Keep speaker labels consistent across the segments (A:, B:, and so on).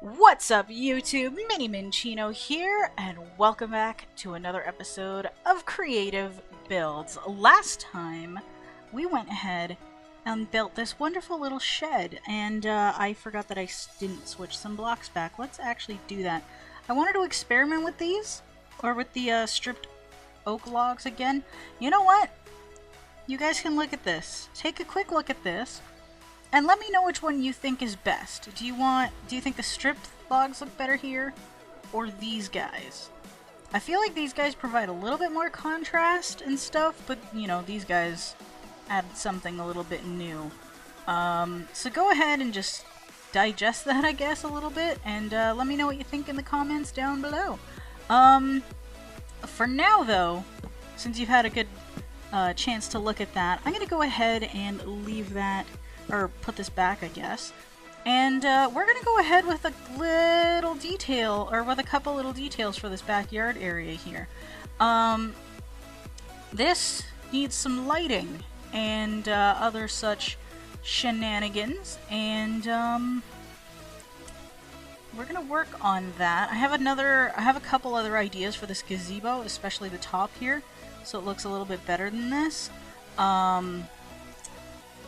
A: What's up, YouTube? Mini Minchino here, and welcome back to another episode of Creative Builds. Last time, we went ahead and built this wonderful little shed, and I forgot that I didn't switch some blocks back. Let's actually do that. I wanted to experiment with these, or with the stripped oak logs again. You know what? You guys can look at this. Take a quick look at this. And let me know which one you think is best. Do you think the stripped logs look better here? Or these guys? I feel like these guys provide a little bit more contrast and stuff, but, you know, these guys add something a little bit new. So go ahead and just digest that, I guess, a little bit, and let me know what you think in the comments down below. For now, though, since you've had a good chance to look at that, I'm gonna go ahead and leave that, or put this back, I guess. And we're gonna go ahead with a little detail, or with a couple little details for this backyard area here. This needs some lighting and other such shenanigans, and we're gonna work on that. I have a couple other ideas for this gazebo, especially the top here, so it looks a little bit better than this.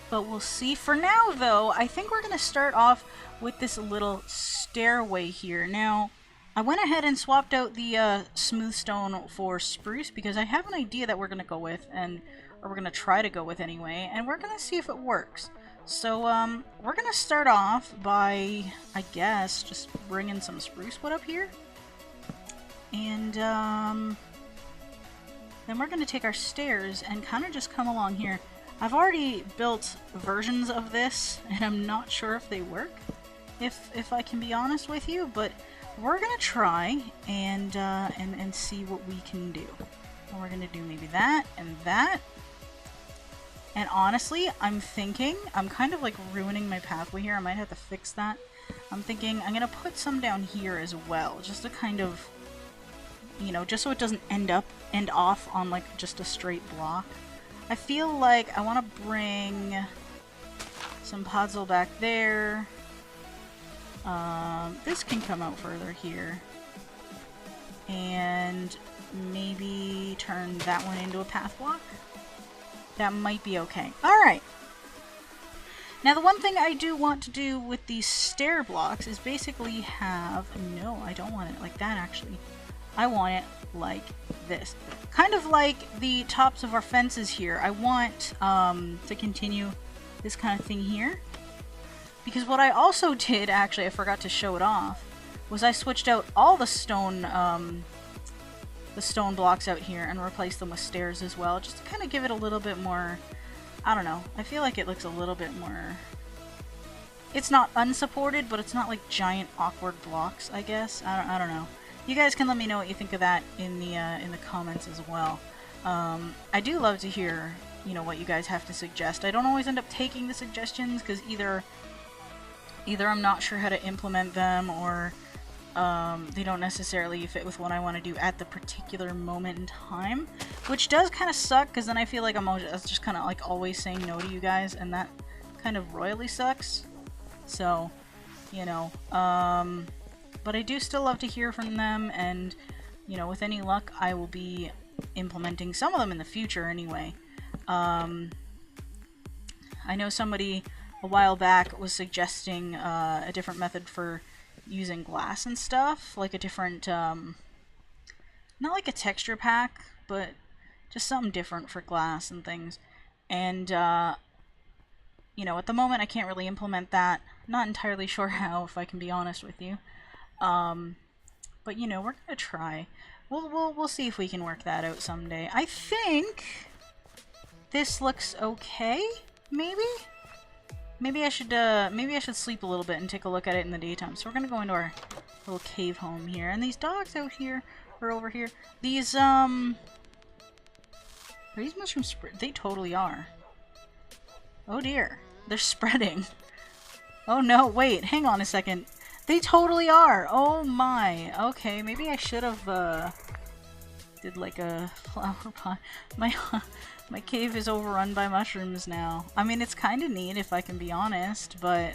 A: But we'll see. For now, though, I think we're going to start off with this little stairway here. Now, I went ahead and swapped out the smooth stone for spruce because I have an idea that we're going to go with, or we're going to try to go with anyway, and we're going to see if it works. So, we're going to start off by, I guess, just bringing some spruce wood up here. And, then we're going to take our stairs and kind of just come along here. I've already built versions of this, and I'm not sure if they work, if I can be honest with you, but we're gonna try and see what we can do. And we're gonna do maybe that and that. And honestly, I'm kind of like ruining my pathway here. I might have to fix that. I'm thinking I'm gonna put some down here as well, just to kind of, you know, just so it doesn't end off on like just a straight block. I feel like I want to bring some puzzle back there. This can come out further here. And maybe turn that one into a path block. That might be okay. Alright. Now the one thing I do want to do with these stair blocks is basically have... No, I don't want it like that actually. I want it like this. Kind of like the tops of our fences here. I want to continue this kind of thing here. Because what I also did, actually, I forgot to show it off, was I switched out all the stone blocks out here and replaced them with stairs as well, just to kind of give it a little bit more, I don't know, I feel like it looks a little bit more, it's not unsupported, but it's not like giant awkward blocks, I guess. I don't know. You guys can let me know what you think of that in the comments as well. I do love to hear, you know, what you guys have to suggest. I don't always end up taking the suggestions because either I'm not sure how to implement them, or they don't necessarily fit with what I want to do at the particular moment in time, which does kind of suck because then I feel like I'm just kind of like always saying no to you guys, and that kind of royally sucks. So, you know, but I do still love to hear from them, and, you know, with any luck, I will be implementing some of them in the future anyway. I know somebody a while back was suggesting a different method for using glass and stuff, like a different, not like a texture pack, but just something different for glass and things. And, you know, at the moment I can't really implement that. Not entirely sure how, if I can be honest with you. But you know, we're gonna try. We'll see if we can work that out someday. I think this looks okay. Maybe I should sleep a little bit and take a look at it in the daytime. So we're gonna go into our little cave home here, and these dogs out here or over here. These are these mushrooms spread? They totally are. Oh dear, they're spreading. Oh no! Wait, hang on a second. They totally are! Oh my! Okay, maybe I should have, did like a flower pot. My cave is overrun by mushrooms now. I mean, it's kind of neat if I can be honest, but,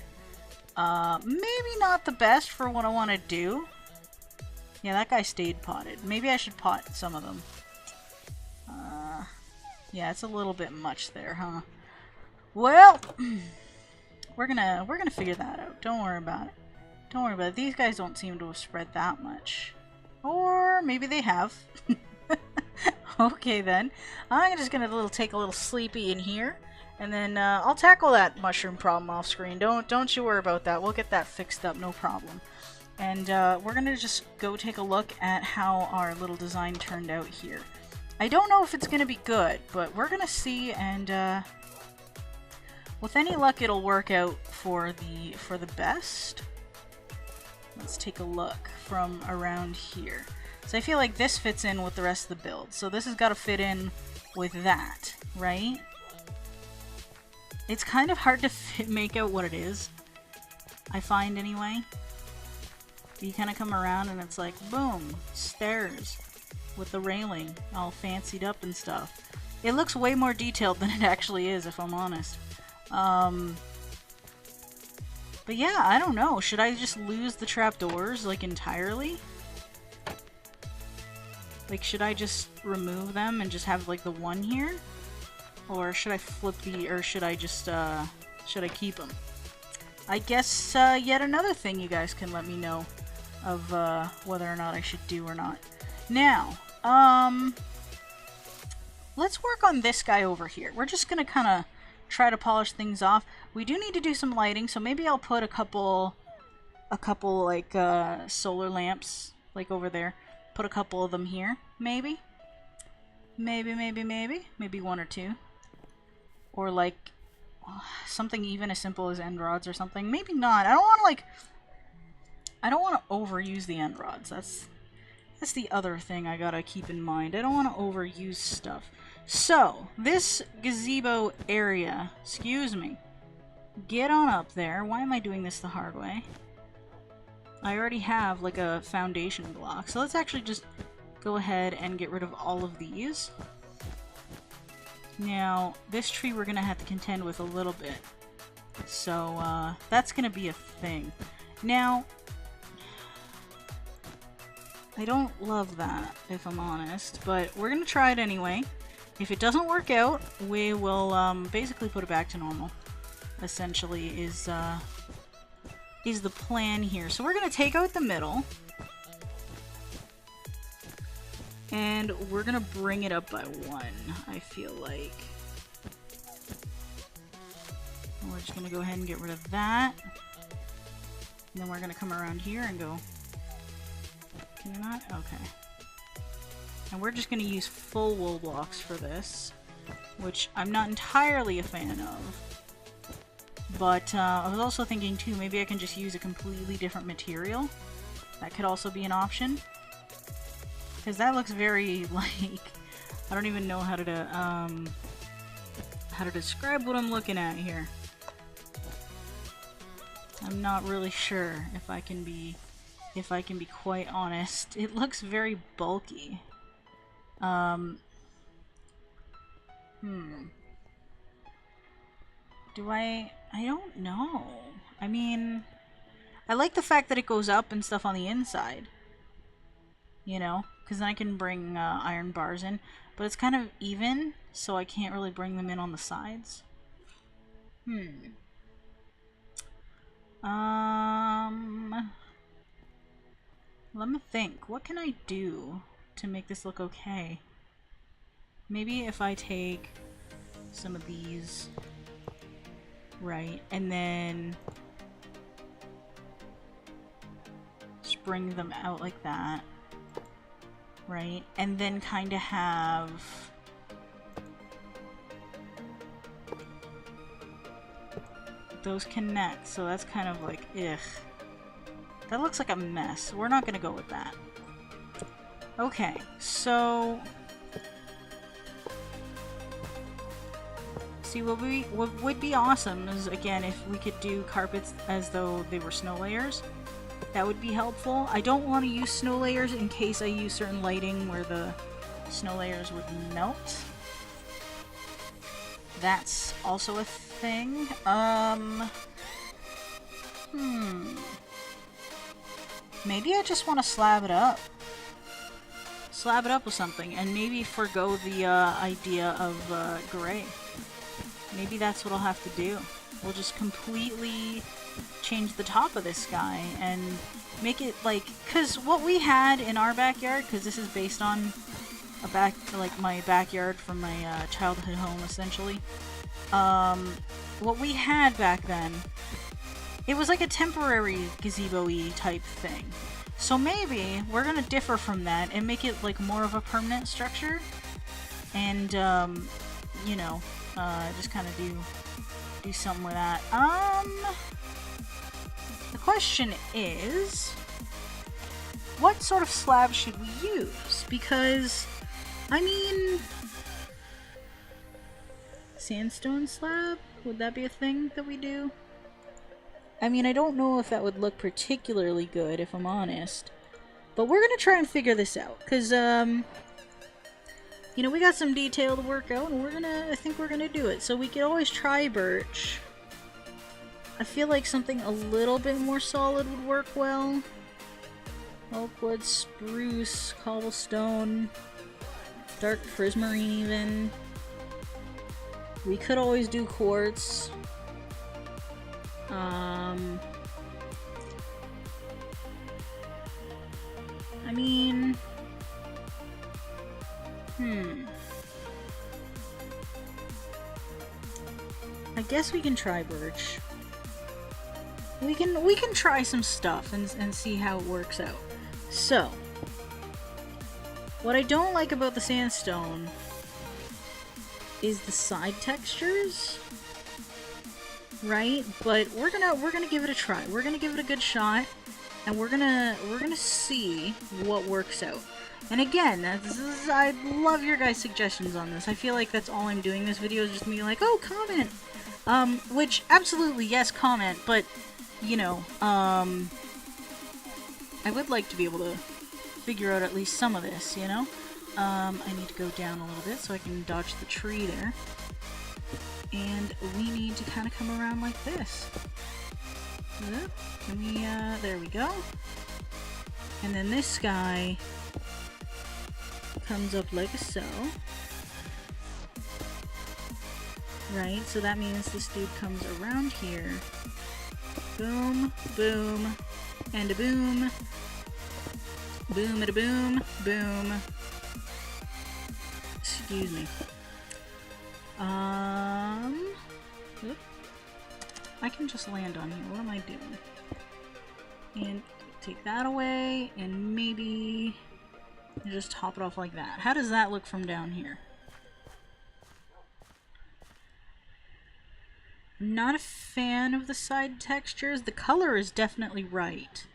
A: Maybe not the best for what I want to do. Yeah, that guy stayed potted. Maybe I should pot some of them. Yeah, it's a little bit much there, huh? Well, we're gonna figure that out. Don't worry about it. Don't worry about it. These guys don't seem to have spread that much. Or maybe they have. Okay then. I'm just gonna take a little sleepy in here. And then I'll tackle that mushroom problem off screen. Don't you worry about that. We'll get that fixed up, no problem. And we're gonna just go take a look at how our little design turned out here. I don't know if it's gonna be good, but we're gonna see, and with any luck it'll work out for the best. Let's take a look from around here. So I feel like this fits in with the rest of the build. So this has got to fit in with that, right? It's kind of hard to make out what it is, I find anyway. You kind of come around and it's like, boom, stairs with the railing all fancied up and stuff. It looks way more detailed than it actually is, if I'm honest. But yeah, I don't know. Should I just lose the trapdoors, like, entirely? Like, should I just remove them and just have, like, the one here? Or should I flip or should I just, should I keep them? I guess, yet another thing you guys can let me know of, whether or not I should do or not. Now, let's work on this guy over here. We're just gonna kind of try to polish things off. We do need to do some lighting, so maybe I'll put a couple like solar lamps like over there. Put a couple of them here, maybe one or two, or like something even as simple as end rods or something. Maybe not. I don't want to overuse the end rods. That's the other thing I gotta keep in mind. I don't want to overuse stuff. So, this gazebo area, excuse me, get on up there. Why am I doing this the hard way? I already have like a foundation block, so let's actually just go ahead and get rid of all of these. Now, this tree we're gonna have to contend with a little bit, so that's gonna be a thing. Now, I don't love that, if I'm honest, but we're gonna try it anyway. If it doesn't work out, we will basically put it back to normal. Essentially, is the plan here. So we're gonna take out the middle, and we're gonna bring it up by one, I feel like. And we're just gonna go ahead and get rid of that. And then we're gonna come around here and go, can you not? Okay. And we're just going to use full wool blocks for this, which I'm not entirely a fan of. But I was also thinking too, maybe I can just use a completely different material. That could also be an option. Because that looks very, like, I don't even know how to describe what I'm looking at here. I'm not really sure if I can be quite honest. It looks very bulky. I don't know. I mean, I like the fact that it goes up and stuff on the inside. You know? Because then I can bring iron bars in. But it's kind of even, so I can't really bring them in on the sides. Let me think. What can I do to make this look okay? Maybe if I take some of these, right, and then just bring them out like that, right, and then kind of have those connect, so that's kind of like, ugh. That looks like a mess. We're not gonna go with that. Okay, so see, what would be awesome is, again, if we could do carpets as though they were snow layers. That would be helpful. I don't want to use snow layers in case I use certain lighting where the snow layers would melt. That's also a thing. Maybe I just want to slab it up. Slab it up with something, and maybe forgo the idea of gray. Maybe that's what I'll have to do. We'll just completely change the top of this guy and make it like, because what we had in our backyard, because this is based on my backyard from my childhood home, essentially. What we had back then, it was like a temporary gazebo-y type thing. So maybe we're gonna differ from that and make it like more of a permanent structure, and you know, just kind of do something with that. The question is, what sort of slab should we use? Because, I mean, sandstone slab? Would that be a thing that we do? I mean, I don't know if that would look particularly good, if I'm honest. But we're gonna try and figure this out, because, you know, we got some detail to work out, and I think we're gonna do it. So we could always try birch. I feel like something a little bit more solid would work well. Oakwood, spruce, cobblestone, dark prismarine even. We could always do quartz. I mean, I guess we can try birch. We can try some stuff and see how it works out. So, what I don't like about the sandstone is the side textures, right? But we're gonna give it a try. We're gonna give it a good shot, and we're gonna see what works out. And again, I love your guys' suggestions on this. I feel like that's all I'm doing this video is just me like, oh, comment. Which absolutely yes, comment, but you know, I would like to be able to figure out at least some of this, you know? I need to go down a little bit so I can dodge the tree there. And we need to kind of come around like this. Can we, there we go. And then this guy comes up like so. Right, so that means this dude comes around here. Boom, boom, and a boom. Boom and a boom, boom. Excuse me. Oop. I can just land on here. What am I doing? And take that away, and maybe just top it off like that. How does that look from down here? I'm not a fan of the side textures. The color is definitely right.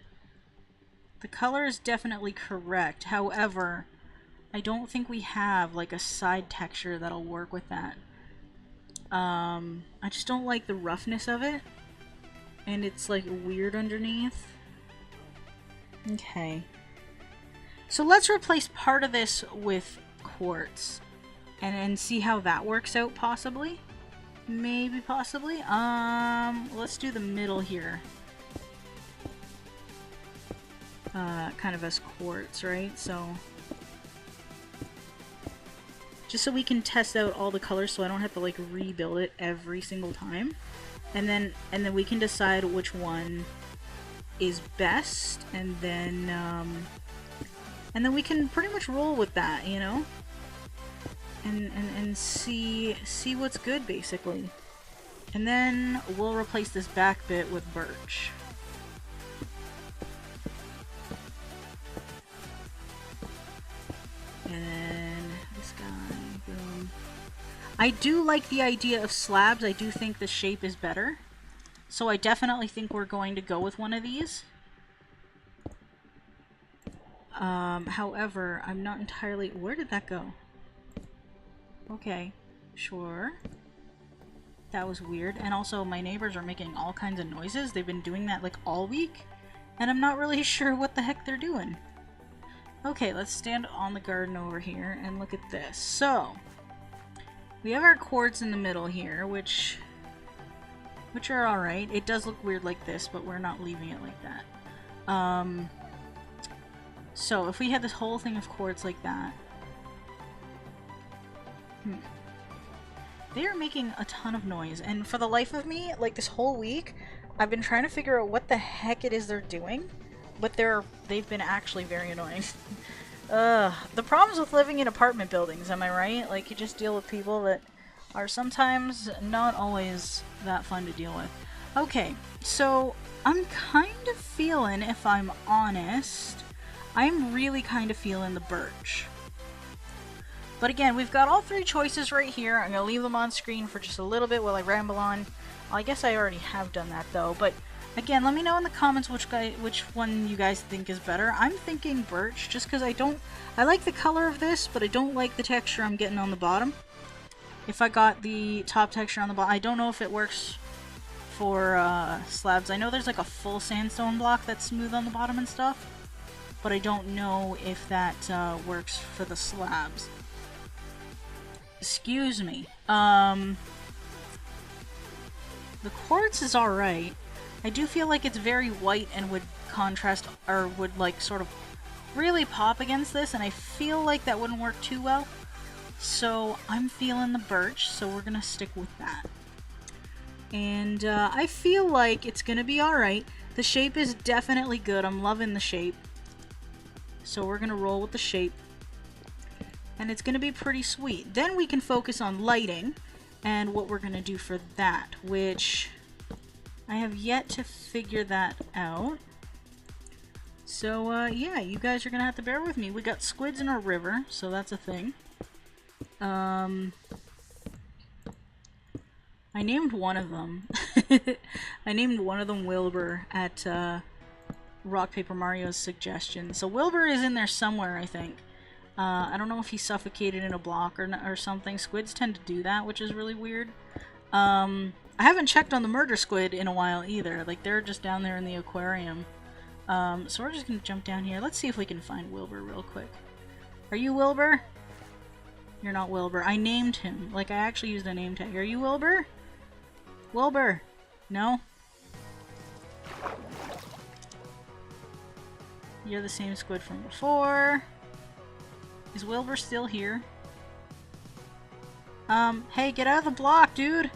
A: The color is definitely correct. However, I don't think we have like a side texture that'll work with that. I just don't like the roughness of it. And it's like weird underneath. Okay. So let's replace part of this with quartz. And see how that works out possibly. Maybe, possibly. Let's do the middle here. Kind of as quartz, right? So just so we can test out all the colors so I don't have to like rebuild it every single time. And then we can decide which one is best, and then we can pretty much roll with that, you know? And see what's good, basically. And then we'll replace this back bit with birch. And then this guy, boom. I do like the idea of slabs. I do think the shape is better. So I definitely think we're going to go with one of these. However, I'm not entirely... Where did that go? Okay, sure. That was weird. And also, my neighbors are making all kinds of noises. They've been doing that like all week. And I'm not really sure what the heck they're doing. Okay, let's stand on the garden over here and look at this. So, we have our quartz in the middle here, which which are alright. It does look weird like this, but we're not leaving it like that. So if we had this whole thing of quartz like that... They are making a ton of noise, and for the life of me, like this whole week, I've been trying to figure out what the heck it is they're doing, but they've been actually very annoying. The problems with living in apartment buildings, am I right? Like, you just deal with people that are sometimes not always that fun to deal with. Okay, so I'm kind of feeling, if I'm honest, I'm really kind of feeling the birch. But again, we've got all three choices right here. I'm going to leave them on screen for just a little bit while I ramble on. Well, I guess I already have done that though, but again, let me know in the comments which one you guys think is better. I'm thinking birch, just because I like the color of this, but I don't like the texture I'm getting on the bottom. If I got the top texture on the bottom, I don't know if it works for slabs. I know there's like a full sandstone block that's smooth on the bottom and stuff, but I don't know if that works for the slabs. Excuse me. The quartz is alright. I do feel like it's very white and would contrast, or would like sort of really pop against this, and I feel like that wouldn't work too well. So I'm feeling the birch, so we're gonna stick with that. And I feel like it's gonna be alright. The shape is definitely good. I'm loving the shape. So we're gonna roll with the shape. And it's gonna be pretty sweet. Then we can focus on lighting and what we're gonna do for that, which I have yet to figure that out. So yeah, you guys are gonna have to bear with me. We got squids in our river, so that's a thing. I named one of them. I named one of them Wilbur at Rock Paper Mario's suggestion. So Wilbur is in there somewhere, I think. I don't know if he suffocated in a block or something. Squids tend to do that, which is really weird. I haven't checked on the murder squid in a while either. Like, they're just down there in the aquarium. So we're just gonna jump down here. Let's see if we can find Wilbur real quick. Are you Wilbur? You're not Wilbur. I named him. Like, I actually used a name tag. Are you Wilbur? Wilbur? No? You're the same squid from before. Is Wilbur still here? Hey, get out of the block, dude!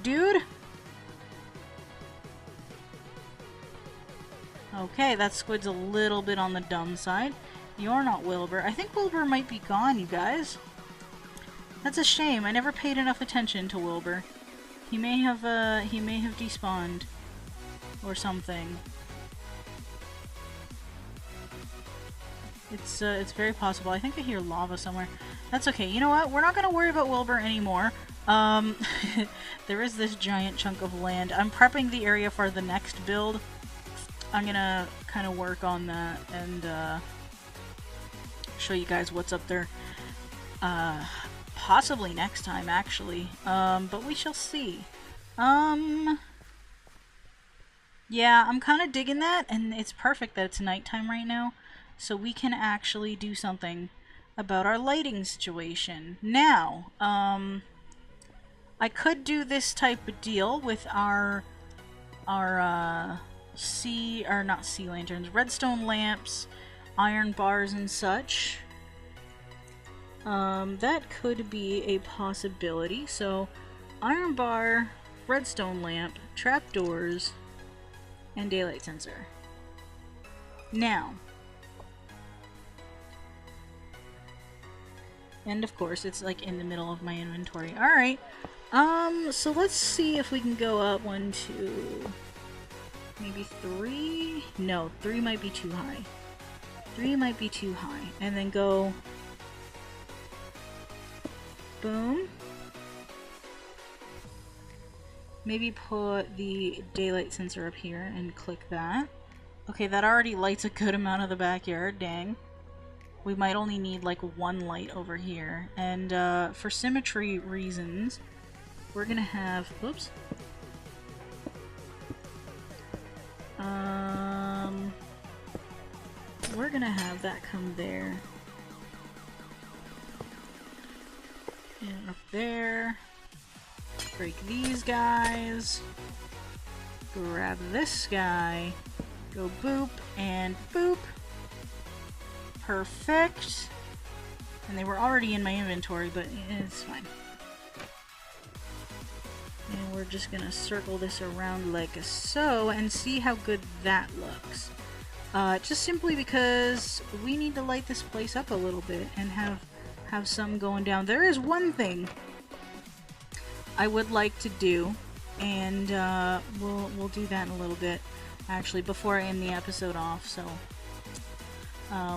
A: Dude? Okay, that squid's a little bit on the dumb side. You're not Wilbur. I think Wilbur might be gone, you guys. That's a shame. I never paid enough attention to Wilbur. He may have despawned. Or something. It's very possible. I think I hear lava somewhere. That's okay. You know what? We're not gonna worry about Wilbur anymore. There is this giant chunk of land. I'm prepping the area for the next build. I'm gonna kind of work on that and show you guys what's up there. Possibly next time, actually. But we shall see. Yeah, I'm kind of digging that, and it's perfect that it's nighttime right now. So we can actually do something about our lighting situation. Now, I could do this type of deal with our not sea lanterns, redstone lamps, iron bars and such. That could be a possibility. So, iron bar, redstone lamp, trapdoors, and daylight sensor. Now, and of course, it's like in the middle of my inventory. Alright. So let's see if we can go up 1, 2, maybe 3? No, 3 might be too high. 3 might be too high. And then go... boom. Maybe put the daylight sensor up here and click that. Okay, that already lights a good amount of the backyard, dang. We might only need like 1 light over here. And for symmetry reasons, we're gonna have... oops. We're gonna have that come there. And up there. Break these guys. Grab this guy. Go boop and boop. Perfect. And they were already in my inventory, but it's fine. And we're just gonna circle this around like so and see how good that looks. Just simply because we need to light this place up a little bit and have some going down. There is one thing I would like to do, and we'll do that in a little bit, actually, before I end the episode off. So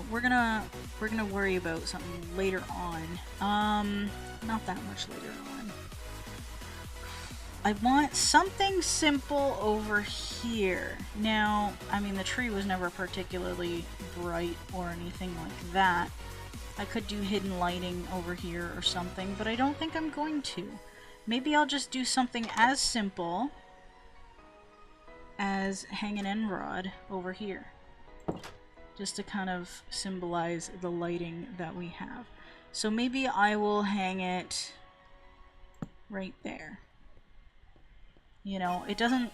A: we're gonna worry about something later on. Not that much later on. I want something simple over here. Now, I mean, the tree was never particularly bright or anything like that. I could do hidden lighting over here or something, but I don't think I'm going to. Maybe I'll just do something as simple as hang an end rod over here, just to kind of symbolize the lighting that we have. So maybe I will hang it right there. You know, it doesn't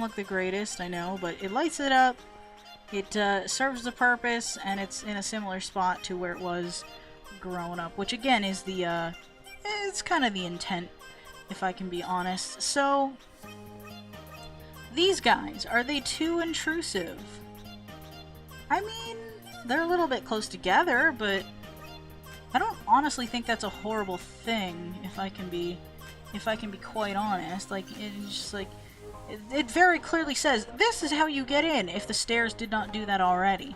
A: look the greatest, I know, but it lights it up. It serves the purpose, and it's in a similar spot to where it was growing up, which again is the it's kind of the intent, if I can be honest. So these guys, are they too intrusive? I mean, they're a little bit close together, but I don't honestly think that's a horrible thing, if I can be quite honest. Like, it's just like, it very clearly says, this is how you get in, if the stairs did not do that already.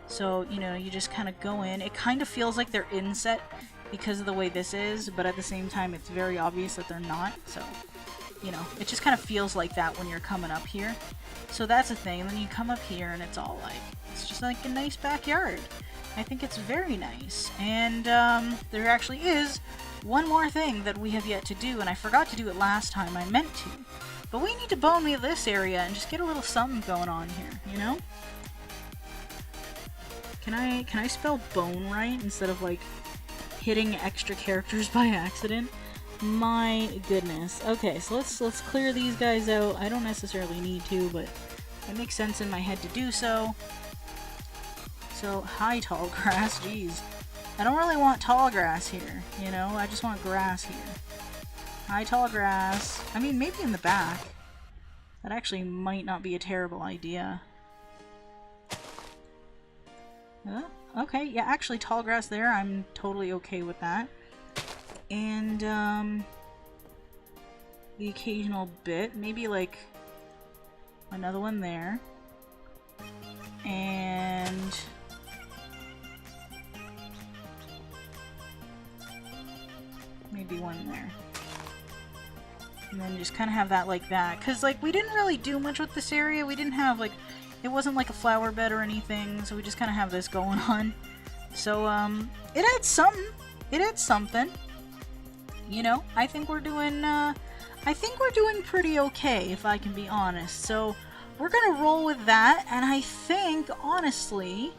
A: So, you know, you just kind of go in. It kind of feels like they're inset because of the way this is, but at the same time, it's very obvious that they're not. So, you know, it just kind of feels like that when you're coming up here. So that's a thing. And then you come up here and it's all like, it's just like a nice backyard. I think it's very nice. And there actually is one more thing that we have yet to do, and I forgot to do it last time. I meant to. But we need to bone me this area and just get a little something going on here, you know? Can I spell bone right instead of like hitting extra characters by accident? My goodness. Okay, so let's clear these guys out. I don't necessarily need to, but it makes sense in my head to do so. So, hi tall grass, jeez. I don't really want tall grass here, you know? I just want grass here. Hi tall grass. I mean, maybe in the back. That actually might not be a terrible idea. Okay, yeah, actually tall grass there, I'm totally okay with that. And, the occasional bit, maybe like another one there. And maybe one there. And then just kind of have that like that. Because, like, we didn't really do much with this area. We didn't have, like, it wasn't like a flower bed or anything. So we just kind of have this going on. So, it adds something. It adds something. You know, I think we're doing pretty okay, if I can be honest. So, we're gonna roll with that. And I think, honestly,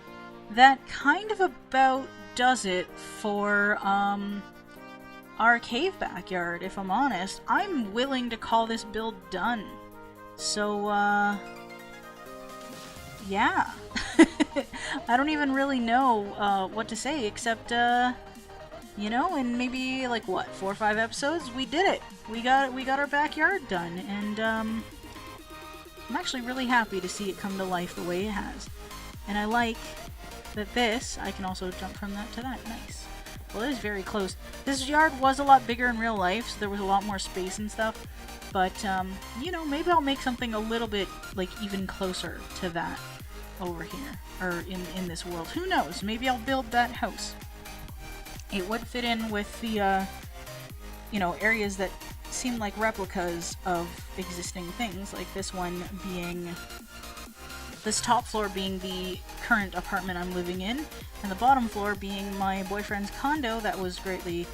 A: that kind of about does it for, our cave backyard, if I'm honest. I'm willing to call this build done. So, yeah. I don't even really know what to say, except, you know, in maybe, like, what, 4 or 5 episodes, we did it. We got our backyard done, and, I'm actually really happy to see it come to life the way it has. And I like that this, I can also jump from that to that. Nice. Well, it is very close. This yard was a lot bigger in real life, so there was a lot more space and stuff. But, you know, maybe I'll make something a little bit, like, even closer to that over here. Or in this world. Who knows? Maybe I'll build that house. It would fit in with the, you know, areas that seem like replicas of existing things. Like this one being... This top floor being the current apartment I'm living in, and the bottom floor being my boyfriend's condo that was greatly,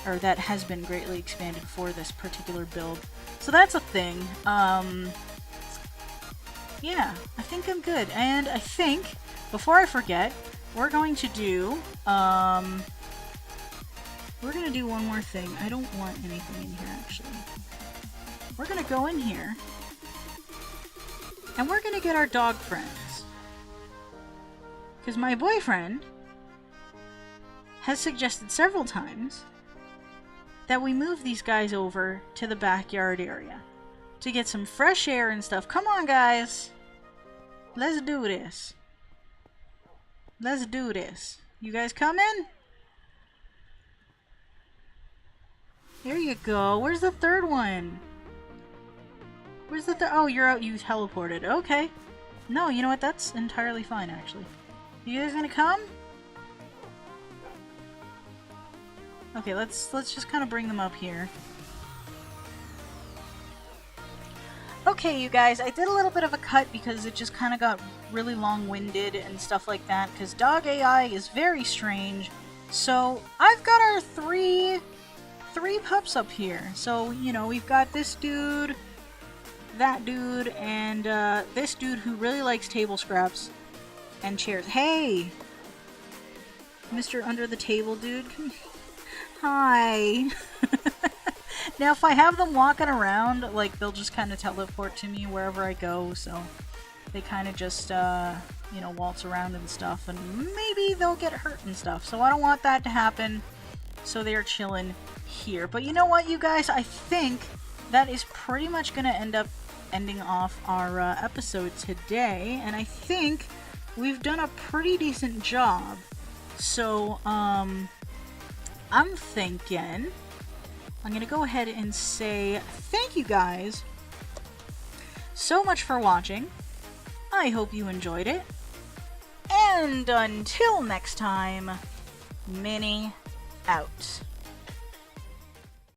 A: or that has been greatly expanded for this particular build. So that's a thing. Yeah, I think I'm good. And I think, before I forget, we're going to do, we're gonna do one more thing. I don't want anything in here, actually. We're gonna go in here, and we're gonna get our dog friends. Because my boyfriend has suggested several times that we move these guys over to the backyard area to get some fresh air and stuff. Come on, guys. Let's do this. Let's do this. You guys coming? There you go. Where's the third one? Where's the third? Oh, you're out. You teleported. Okay. No, you know what? That's entirely fine, actually. You guys gonna come? Okay, let's just kind of bring them up here. Okay, you guys, I did a little bit of a cut because it just kind of got really long-winded and stuff like that, because Dog AI is very strange. So, I've got our three pups up here. So, you know, we've got this dude, that dude, and this dude who really likes table scraps and chairs. Hey! Mr. Under the Table dude. Hi! Now, if I have them walking around, like, they'll just kind of teleport to me wherever I go, so they kind of just, you know, waltz around and stuff, and maybe they'll get hurt and stuff, so I don't want that to happen, so they're chilling here. But you know what, you guys? I think that is pretty much going to end up ending off our episode today, and I think we've done a pretty decent job, so, I'm thinking I'm going to go ahead and say thank you guys so much for watching. I hope you enjoyed it. And until next time, Minnie out.